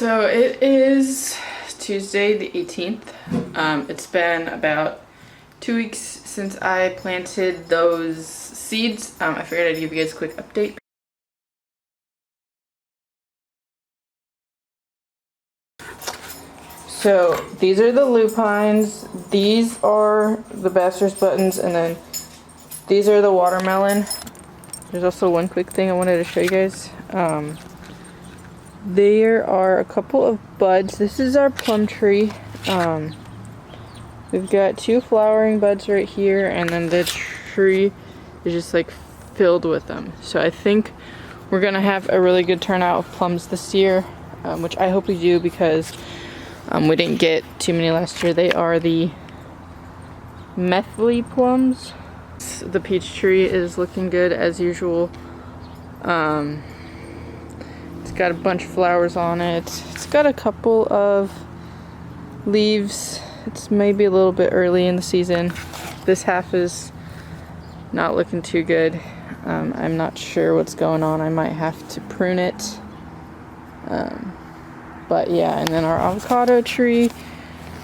So it is Tuesday the 18th. It's been about 2 weeks since I planted those seeds. I figured I'd give you guys a quick update. So these are the lupines, these are the bachelor's buttons, and then these are the watermelon. There's also one quick thing I wanted to show you guys. There are a couple of buds. This is our plum tree. We've got 2 flowering buds right here, and then the tree is just like filled with them. So I think we're gonna have a really good turnout of plums this year, which I hope we do because we didn't get too many last year. They are the methyl plums. The peach tree is looking good as usual. It's got a bunch of flowers on it. It's got a couple of leaves. It's maybe a little bit early in the season. This half is not looking too good. I'm not sure what's going on. I might have to prune it. But yeah, and then our avocado tree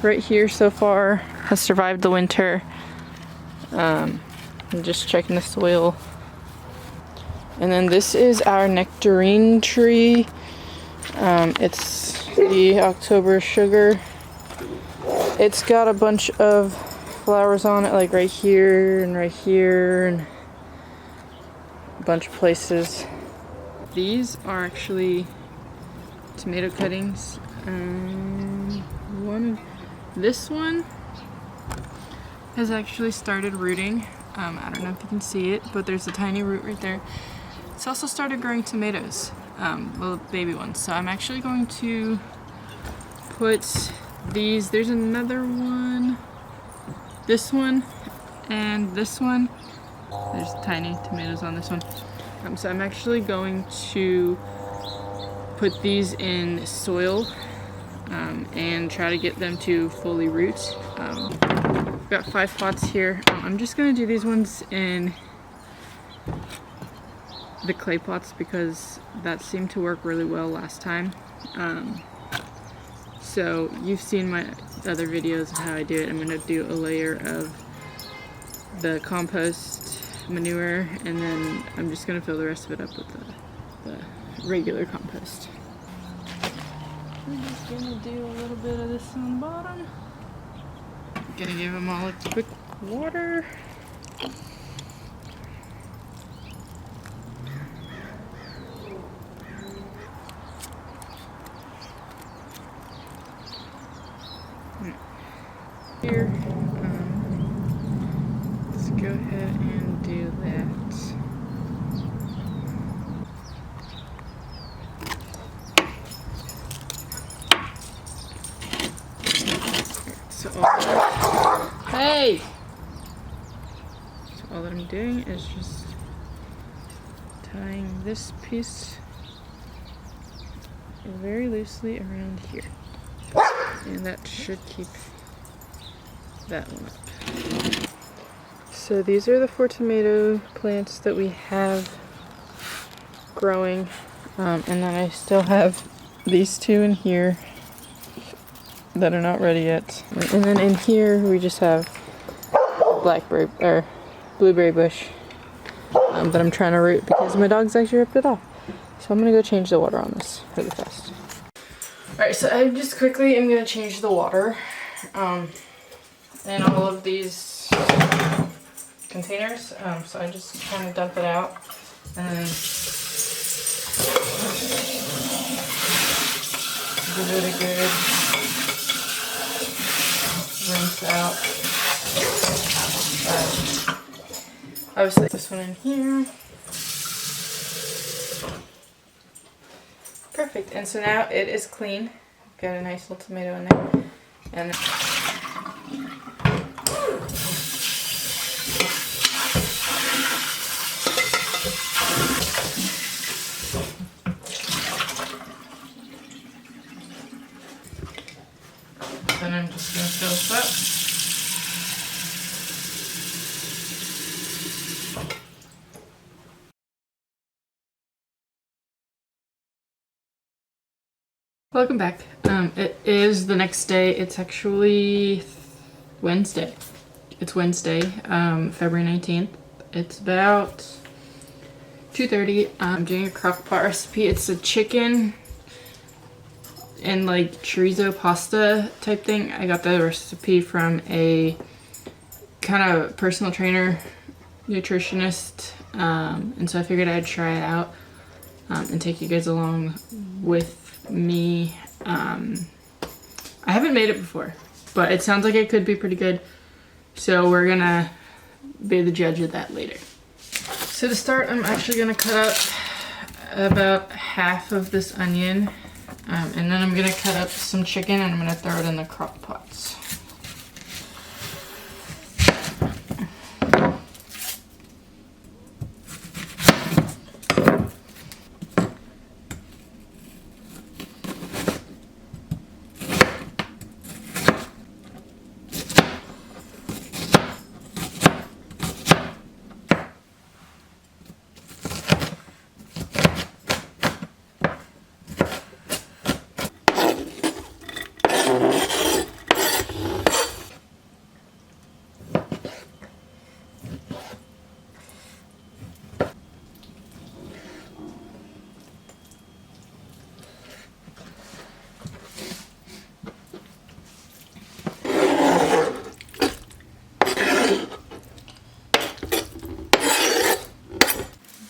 right here so far has survived the winter. I'm just checking the soil. And then this is our nectarine tree. It's the October sugar. It's got a bunch of flowers on it, like right here and a bunch of places. These are actually tomato cuttings. This one has actually started rooting. I don't know if you can see it, but there's a tiny root right there. It's also started growing tomatoes, little baby ones. So I'm actually going to put these, there's another one, this one, and this one. There's tiny tomatoes on this one. So I'm actually going to put these in soil and try to get them to fully root. I've got 5 pots here. I'm just gonna do these ones in the clay pots because that seemed to work really well last time. So you've seen my other videos of how I do it. I'm gonna do a layer of the compost manure, and then I'm just gonna fill the rest of it up with the regular compost. I'm just gonna do a little bit of this on the bottom. Gonna give them all a quick water. Here, let's go ahead and do that. So hey! So all that I'm doing is just tying this piece very loosely around here. And that should keep that one up. So these are the 4 tomato plants that we have growing. And then I still have these 2 in here that are not ready yet. And then in here we just have blackberry or blueberry bush that I'm trying to root because my dogs actually ripped it off. So I'm gonna go change the water on this really fast. Alright, so I just quickly am gonna change the water in all of these containers. So I just kind of dump it out and then give it a good rinse out. Obviously this one in here. Perfect, and so now it is clean. Got a nice little tomato in there. And then I'm just going to fill this up. Welcome back. It is the next day. It's actually Wednesday. It's Wednesday, February 19th. It's about 2:30. I'm doing a crock pot recipe. It's a chicken and like chorizo pasta type thing. I got the recipe from a kind of personal trainer, nutritionist, and so I figured I'd try it out and take you guys along with me. I haven't made it before, but it sounds like it could be pretty good, so we're gonna be the judge of that later. So to start, I'm actually gonna cut up about half of this onion, and then I'm gonna cut up some chicken and I'm gonna throw it in the crock pots.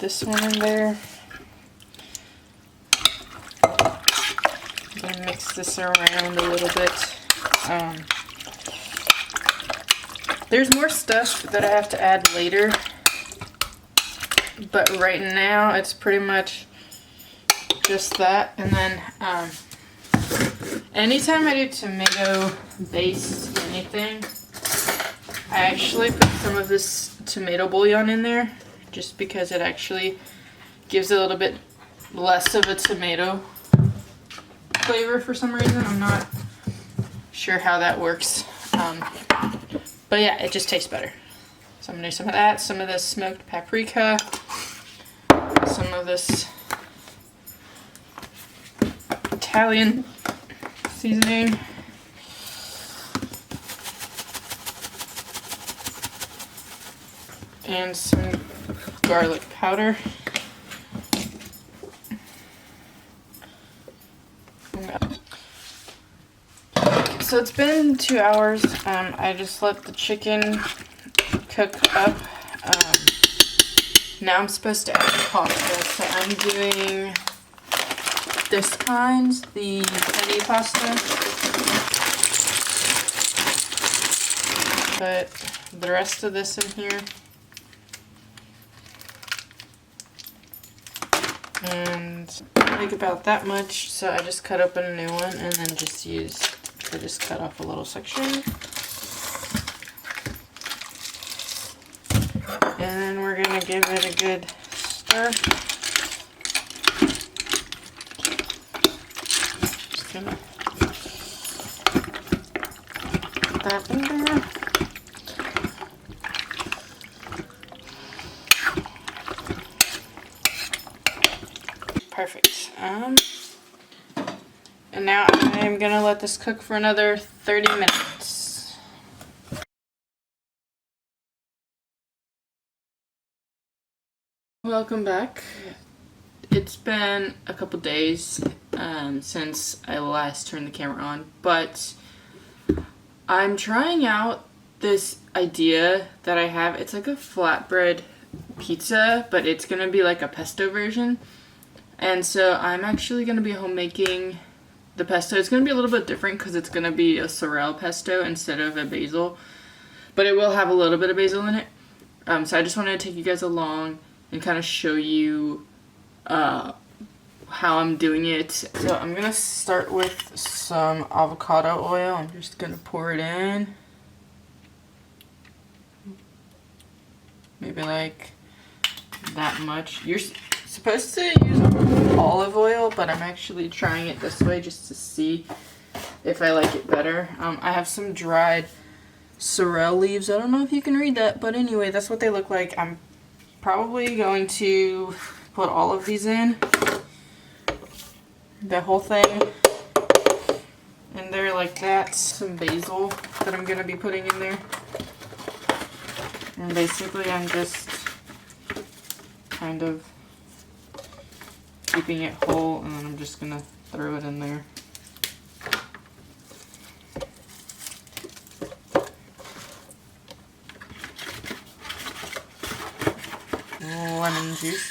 This one in there. I'm gonna mix this around a little bit. There's more stuff that I have to add later, but right now it's pretty much just that. And then anytime I do tomato-based anything, I actually put some of this tomato bouillon in there, just because it actually gives a little bit less of a tomato flavor for some reason. I'm not sure how that works. But yeah, it just tastes better. So I'm gonna do some of that, some of this smoked paprika, some of this Italian seasoning, and some garlic powder. So it's been 2 hours. I just let the chicken cook up. Now I'm supposed to add the pasta. So I'm doing this kind, the penne pasta. Put the rest of this in here. And like about that much, so I just cut open a new one and then I just cut off a little section. And then we're gonna give it a good stir. Just gonna put that in there. Perfect. And now I'm gonna let this cook for another 30 minutes. Welcome back. It's been a couple days since I last turned the camera on, but I'm trying out this idea that I have. It's like a flatbread pizza, but it's gonna be like a pesto version. And so I'm actually gonna be homemaking the pesto. It's gonna be a little bit different because it's gonna be a sorrel pesto instead of a basil, but it will have a little bit of basil in it. So I just wanted to take you guys along and kind of show you how I'm doing it. So I'm gonna start with some avocado oil. I'm just gonna pour it in. Maybe like that much. You're supposed to use olive oil, but I'm actually trying it this way just to see if I like it better. I have some dried sorrel leaves. I don't know if you can read that, but anyway, that's what they look like. I'm probably going to put all of these in, the whole thing, in there like that. Some basil that I'm gonna be putting in there. And basically I'm just kind of keeping it whole, and then I'm just gonna throw it in there. Lemon juice.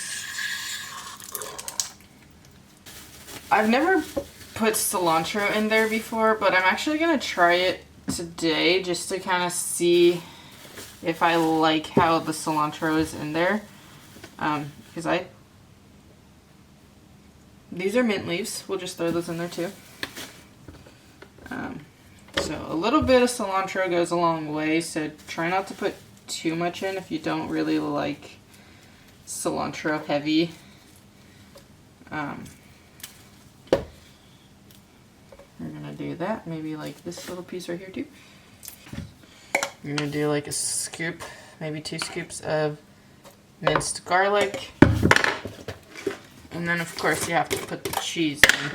I've never put cilantro in there before, but I'm actually gonna try it today just to kind of see if I like how the cilantro is in there. Because these are mint leaves. We'll just throw those in there too. So a little bit of cilantro goes a long way, so try not to put too much in if you don't really like cilantro heavy. We're gonna do that, maybe like this little piece right here too. We're gonna do like a scoop, maybe 2 scoops of minced garlic. And then of course you have to put the cheese in.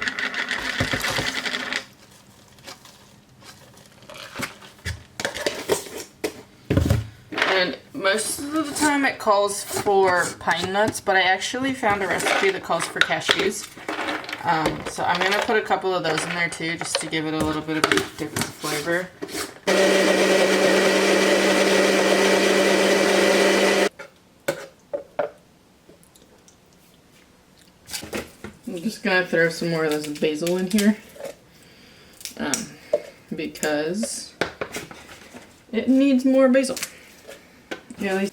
And most of the time it calls for pine nuts, but I actually found a recipe that calls for cashews. So I'm gonna put a couple of those in there too, just to give it a little bit of a different flavor. I'm just gonna throw some more of this basil in here, because it needs more basil. Yeah, at least.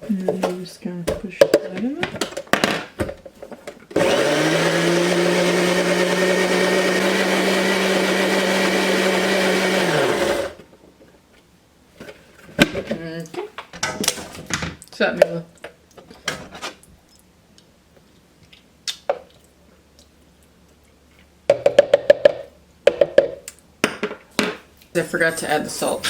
And then I'm just gonna push that in. Okay. What's that, Mila? I forgot to add the salt.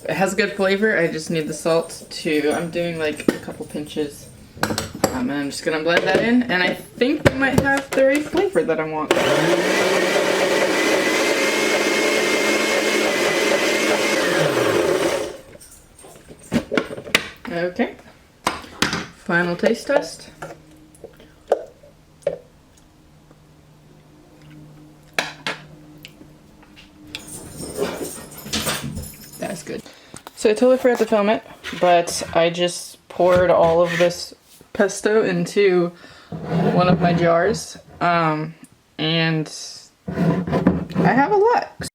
It has good flavor, I just need the salt too. I'm doing like a couple pinches. And I'm just gonna blend that in, and I think we might have the right flavor that I want. Okay. Final taste test. That's good. So I totally forgot to film it, but I just poured all of this pesto into one of my jars, and I have a lot.